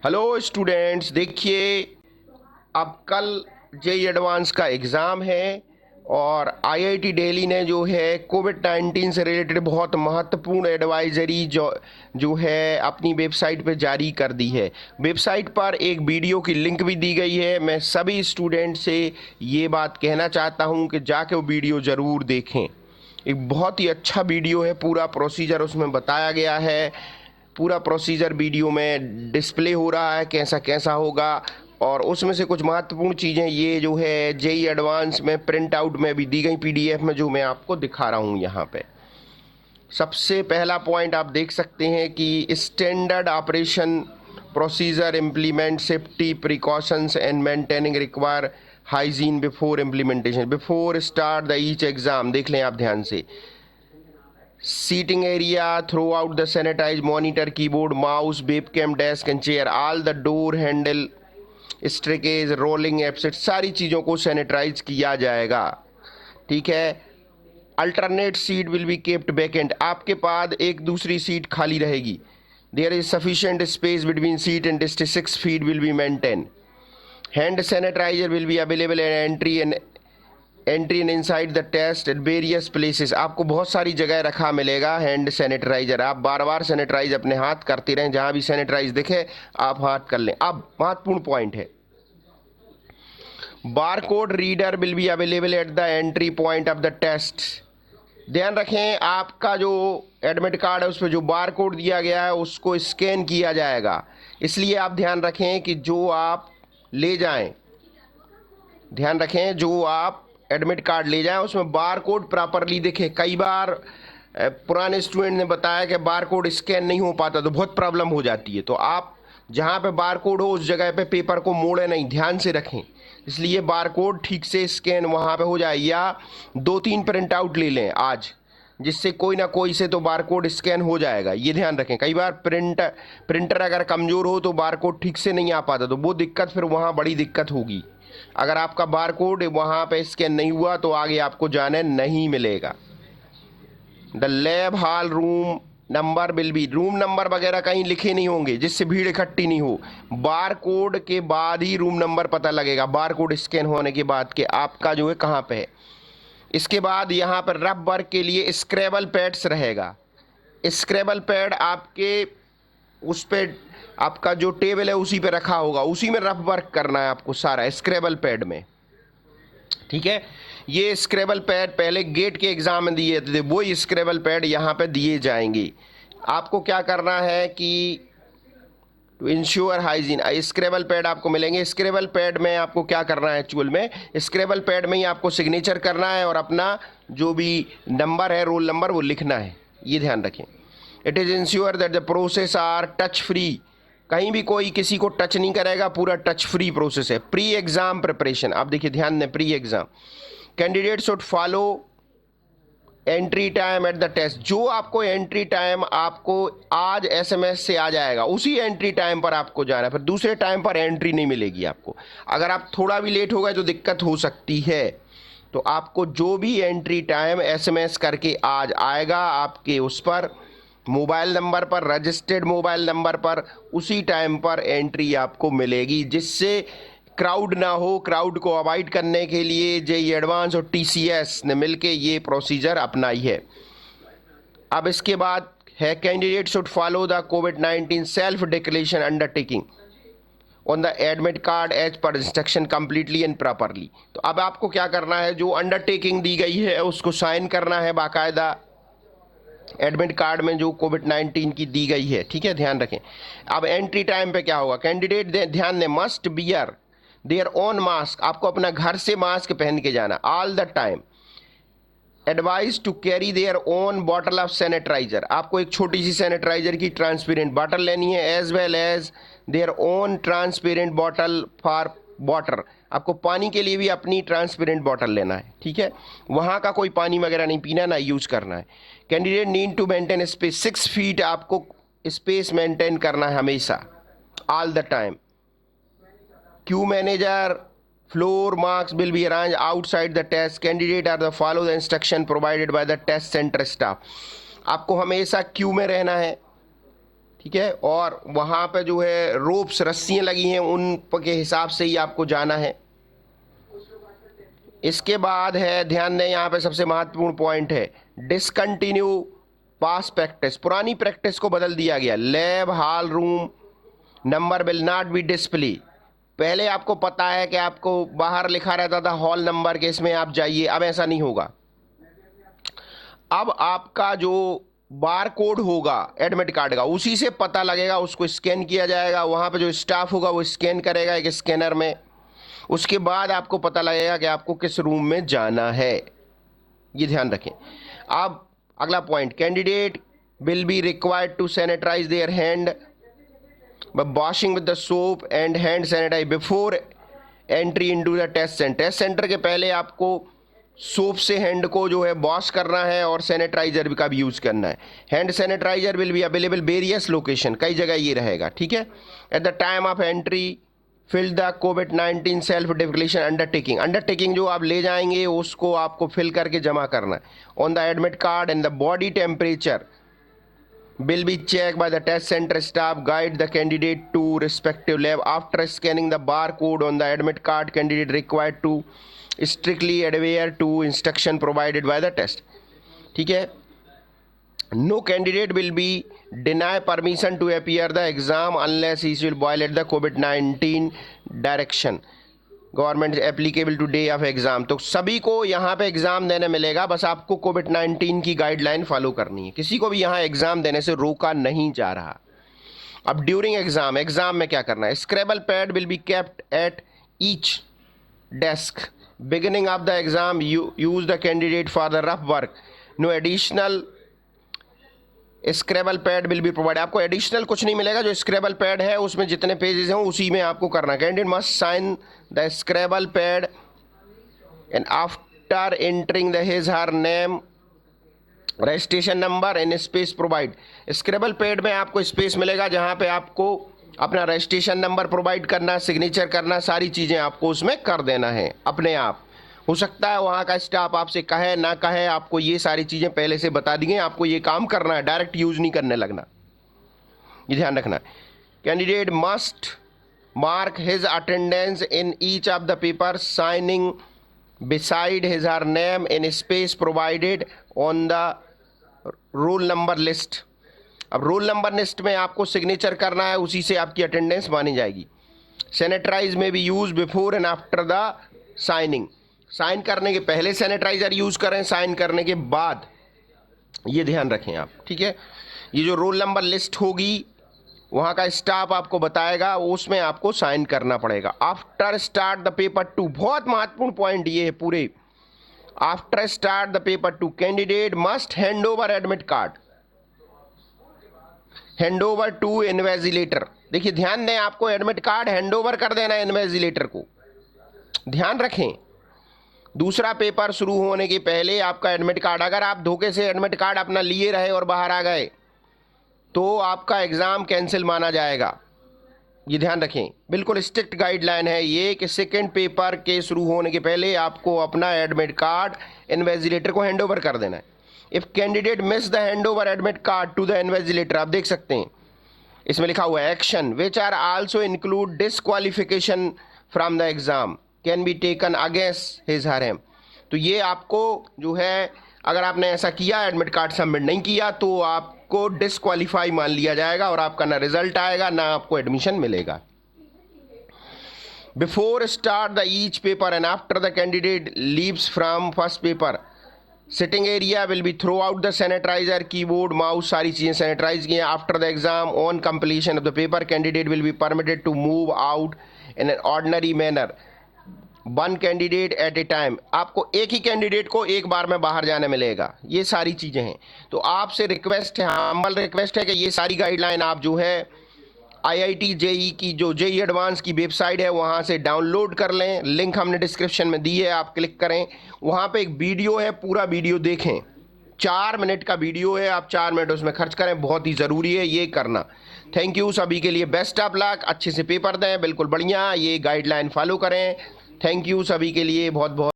Hello students, देखिए अब कल जेई एडवांस का एग्ज़ाम है और आईआईटी दिल्ली ने जो है कोविड-19 से रिलेटेड बहुत महत्वपूर्ण एडवाइजरी जो जो है अपनी वेबसाइट पे जारी कर दी है। वेबसाइट पर एक वीडियो की लिंक भी दी गई है। मैं सभी स्टूडेंट से ये बात कहना चाहता हूँ कि जाके वो वीडियो ज़रूर देखें। एक बहुत ही अच्छा वीडियो है, पूरा प्रोसीजर उसमें बताया गया है। पूरा प्रोसीजर वीडियो में डिस्प्ले हो रहा है, कैसा कैसा होगा। और उसमें से कुछ महत्वपूर्ण चीज़ें ये जो है जेई एडवांस में प्रिंट आउट में भी दी गई पीडीएफ में, जो मैं आपको दिखा रहा हूँ यहाँ पे। सबसे पहला पॉइंट आप देख सकते हैं कि standard operation procedure implement safety precautions and maintaining require hygiene before implementation before start the each exam. देख लें आप ध्यान से। Seating area throughout the sanitized monitor, keyboard, mouse, webcam, desk and chair, all the door handle, staircase, rolling exit, सारी चीज़ों को sanitise किया जाएगा। ठीक है। Alternate seat will be kept vacant, आपके पास एक दूसरी सीट खाली रहेगी। There is sufficient space between seat and distance 6 feet will be maintained. Hand sanitizer will be available at entry in inside the test at various places, आपको बहुत सारी जगह रखा मिलेगा हैंड सैनिटाइजर। आप बार बार सैनिटाइज अपने हाथ करते रहें, जहां भी सैनिटाइज दिखे आप हाथ कर लें। अब महत्वपूर्ण पॉइंट है, bar code reader will be available at the entry point of the test. ध्यान रखें, आपका जो एडमिट कार्ड है उस पर जो बार कोड दिया गया है उसको स्कैन किया जाएगा। इसलिए आप ध्यान रखें कि जो आप ले जाएं, ध्यान रखें जो आप एडमिट कार्ड ले जाएं उसमें बार कोड प्रॉपरली दिखे। कई बार पुराने स्टूडेंट ने बताया कि बार कोड स्कैन नहीं हो पाता तो बहुत प्रॉब्लम हो जाती है। तो आप जहां पे बार कोड हो उस जगह पे पेपर को मोड़े नहीं, ध्यान से रखें। इसलिए बार कोड ठीक से स्कैन वहां पे हो जाए, या 2-3 प्रिंट आउट ले लें आज, जिससे कोई ना कोई से तो बार कोड स्कैन हो जाएगा। ये ध्यान रखें, कई बार प्रिंटर अगर कमज़ोर हो तो बार कोड ठीक से नहीं आ पाता, तो वो दिक्कत फिर वहाँ बड़ी दिक्कत होगी। अगर आपका बार कोड वहाँ पे स्कैन नहीं हुआ तो आगे आपको जाने नहीं मिलेगा। The lab hall room number will be, room number वगैरह कहीं लिखे नहीं होंगे जिससे भीड़ इकट्ठी नहीं हो। बार कोड के बाद ही रूम नंबर पता लगेगा, बार कोड स्कैन होने के बाद कि आपका जो है कहाँ पे है। इसके बाद यहाँ पर रफ वर्क के लिए स्क्रैबल पैड्स रहेगा। स्क्रैबल पैड आपके उस पे आपका जो टेबल है उसी पे रखा होगा, उसी में रफ वर्क करना है आपको सारा स्क्रैबल पैड में। ठीक है। ये स्क्रैबल पैड पहले गेट के एग्जाम में दिए थे, वही स्क्रैबल पैड यहाँ पे दिए जाएंगे। आपको क्या करना है कि टू इंश्योर हाइजीन, स्क्रैबल पैड आपको मिलेंगे। स्क्रैबल पैड में आपको क्या करना है, एक्चुअल में स्क्रैबल पैड में ही आपको सिग्नेचर करना है और अपना जो भी नंबर है, रोल नंबर, वो लिखना है। ये ध्यान रखें। It is ensure that the process are touch free, कहीं भी कोई किसी को टच नहीं करेगा, पूरा टच फ्री प्रोसेस है। प्री एग्जाम प्रिपरेशन, आप देखिए ध्यान दें, pre exam candidate should follow entry time at the test. जो आपको एंट्री टाइम आपको आज एसएमएस से आ जाएगा, उसी एंट्री टाइम पर आपको जाना है, फिर दूसरे टाइम पर एंट्री नहीं मिलेगी आपको। अगर आप थोड़ा भी लेट हो गए तो दिक्कत हो सकती है। तो आपको जो भी एंट्री टाइम एसएमएस करके आज आएगा आपके उस पर मोबाइल नंबर पर, रजिस्टर्ड मोबाइल नंबर पर, उसी टाइम पर एंट्री आपको मिलेगी, जिससे क्राउड ना हो। क्राउड को अवॉइड करने के लिए जेई एडवांस और टीसीएस ने मिलके ये प्रोसीजर अपनाई है। अब इसके बाद है कैंडिडेट शुड फॉलो द कोविड-19 self declaration undertaking on the admit card as per instruction completely and properly. तो अब आपको क्या करना है, जो अंडरटेकिंग दी गई है उसको साइन करना है बाकायदा एडमिट कार्ड में जो कोविड-19 की दी गई है। ठीक है, ध्यान रखें। अब एंट्री टाइम पे क्या होगा, कैंडिडेट ध्यान दें, must bear their own mask, आपको अपना घर से मास्क पहन के जाना all the time. Advise to carry their own bottle of sanitiser, आपको एक छोटी सी सैनिटाइजर की ट्रांसपेरेंट बॉटल लेनी है, as well as their own transparent bottle for water, आपको पानी के लिए भी अपनी ट्रांसपेरेंट बॉटल लेना है। ठीक है, वहाँ का कोई पानी वगैरह नहीं पीना, ना यूज करना है। Candidate need to maintain space 6 feet, आपको स्पेस मेंटेन करना है हमेशा, all the time. Queue manager floor marks will be arranged outside the test. Candidate are the follow the instruction provided by the test center staff. आपको हमेशा Q में रहना है। ठीक है, और वहाँ पे जो है रोप्स रस्सियाँ लगी हैं उन के हिसाब से ही आपको जाना है। इसके बाद है, ध्यान दें यहाँ पे सबसे महत्वपूर्ण पॉइंट है डिसकंटिन्यू पास प्रैक्टिस। पुरानी प्रैक्टिस को बदल दिया गया। Lab hall room number will not be display. पहले आपको पता है कि आपको बाहर लिखा रहता था हॉल नंबर के, इसमें आप जाइए, अब ऐसा नहीं होगा। अब आपका जो बार कोड होगा एडमिट कार्ड का, उसी से पता लगेगा, उसको स्कैन किया जाएगा। वहाँ पे जो स्टाफ होगा वो स्कैन करेगा एक स्कैनर में, उसके बाद आपको पता लगेगा कि आपको किस रूम में जाना है। ये ध्यान रखें। अब अगला point, candidate will be required to sanitise their hand by washing with the soap and hand sanitise before entry into the test centre. Test centre के पहले आपको सोप से हैंड को जो है वॉश करना है और सैनिटाइजर का भी यूज़ करना है। Hand sanitiser will be available various location, कई जगह ये रहेगा, ठीक है। At the time of entry fill the कोविड-19 सेल्फ डिक्लेरेशन अंडरटेकिंग। अंडरटेकिंग जो आप ले जाएंगे उसको आपको फिल करके जमा करना है। On the admit card and the body temperature will be checked by the test center staff. Guide the candidate to respective lab. After scanning the barcode on the admit card, candidate required to strictly adhere to instruction provided by the test. ठीक है। No candidate will be denied permission to appear the exam unless he will violate the COVID-19 direction government applicable to day of exam. तो सभी को यहाँ पे exam देने मिलेगा, बस आपको कोविड-19 की गाइडलाइन फॉलो करनी है। किसी को भी यहाँ एग्ज़ाम देने से रोका नहीं जा रहा। अब ड्यूरिंग एग्ज़ाम में क्या करना है? Scribble pad will be kept at each desk beginning of the exam. Use the candidate for the rough work. No additional scribble pad will be provide. आपको एडिशनल कुछ नहीं मिलेगा, जो स्क्रैबल पैड है उसमें जितने पेजेस हैं उसी में आपको करना। Candidate must sign the scribble pad and after entering the his her name registration number and space provide. Scribble pad में आपको स्पेस मिलेगा जहां पे आपको अपना रजिस्ट्रेशन नंबर प्रोवाइड करना, सिग्नेचर करना, सारी चीज़ें आपको उसमें कर देना है अपने आप। हो सकता है वहाँ का स्टाफ आपसे कहे ना कहे, आपको ये सारी चीज़ें पहले से बता दी गई, आपको ये काम करना है, डायरेक्ट यूज़ नहीं करने लगना, ये ध्यान रखना। Candidate must mark his attendance in each of the paper signing beside his her name in space provided on the roll number list. अब रोल नंबर लिस्ट में आपको सिग्नेचर करना है, उसी से आपकी अटेंडेंस मानी जाएगी। सैनिटाइज में भी use before and after the signing. Sign करने के पहले सैनिटाइजर यूज़ करें, साइन करने के बाद, ये ध्यान रखें आप, ठीक है। ये जो रोल नंबर लिस्ट होगी वहाँ का स्टाफ आपको बताएगा, उसमें आपको साइन करना पड़ेगा। आफ्टर स्टार्ट द पेपर 2, बहुत महत्वपूर्ण पॉइंट ये है पूरे। After start the paper 2 candidate must hand over admit card, hand over to invigilator. देखिए ध्यान दें, आपको एडमिट कार्ड हैंड ओवर कर देना है इन्वेजिलेटर को, ध्यान रखें। दूसरा पेपर शुरू होने के पहले आपका एडमिट कार्ड, अगर आप धोखे से एडमिट कार्ड अपना लिए रहे और बाहर आ गए तो आपका एग्ज़ाम कैंसिल माना जाएगा, ये ध्यान रखें। बिल्कुल स्ट्रिक्ट गाइडलाइन है ये कि सेकंड पेपर के शुरू होने के पहले आपको अपना एडमिट कार्ड इन्वेजिलेटर को हैंड ओवर कर देना है। If candidate miss the hand over admit card to the invigilator, आप देख सकते हैं इसमें लिखा हुआ है action which are also include disqualification from the exam can be taken against his her him. तो ये आपको जो है, अगर आपने ऐसा किया, एडमिट कार्ड सबमिट नहीं किया, तो आपको डिसक्वालीफाई मान लिया जाएगा और आपका ना रिजल्ट आएगा ना आपको एडमिशन मिलेगा। Before start the each paper and after the candidate leaves from first paper sitting area will be throw out the sanitizer, keyboard, mouse, सारी चीज़ें सैनिटाइज की हैं। After the exam on completion of the paper candidate will be permitted to move out in an ordinary manner, one candidate at a time. आपको एक ही candidate को एक बार में बाहर जाने मिलेगा। ये सारी चीज़ें हैं। तो आपसे रिक्वेस्ट है, हम्बल रिक्वेस्ट है कि ये सारी गाइडलाइन आप जो है IIT JEE की जो JEE एडवांस की वेबसाइट है वहाँ से डाउनलोड कर लें। लिंक हमने डिस्क्रिप्शन में दी है, आप क्लिक करें, वहाँ पे एक वीडियो है, पूरा वीडियो देखें। 4 मिनट का वीडियो है, आप 4 मिनट उसमें खर्च करें, बहुत ही ज़रूरी है ये करना। थैंक यू सभी के लिए, बेस्ट ऑफ लक, अच्छे से पेपर दें, बिल्कुल बढ़िया, ये गाइडलाइन फॉलो करें। थैंक यू सभी के लिए बहुत बहुत।